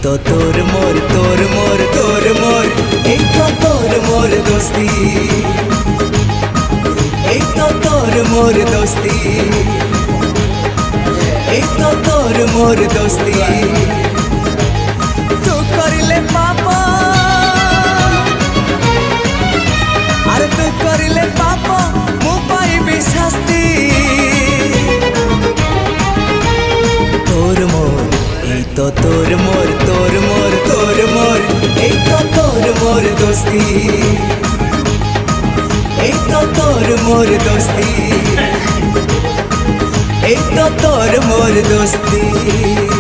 तो तोर मोर तोर मोर तोर मोर एक तो तोर मोर दोस्ती, एक तो तोर मोर दोस्ती, एक तो तोर मोर दोस्ती। तू करिले पापा अरे तू करिले पापा मु पाइबी शास्ति। तोर मोर एक तो तोर मोर तोर मोर तोर मोर एक तो तोर मोर दोस्ती, एक तो तोर मोर दोस्ती, एक तो तोर मोर दोस्ती।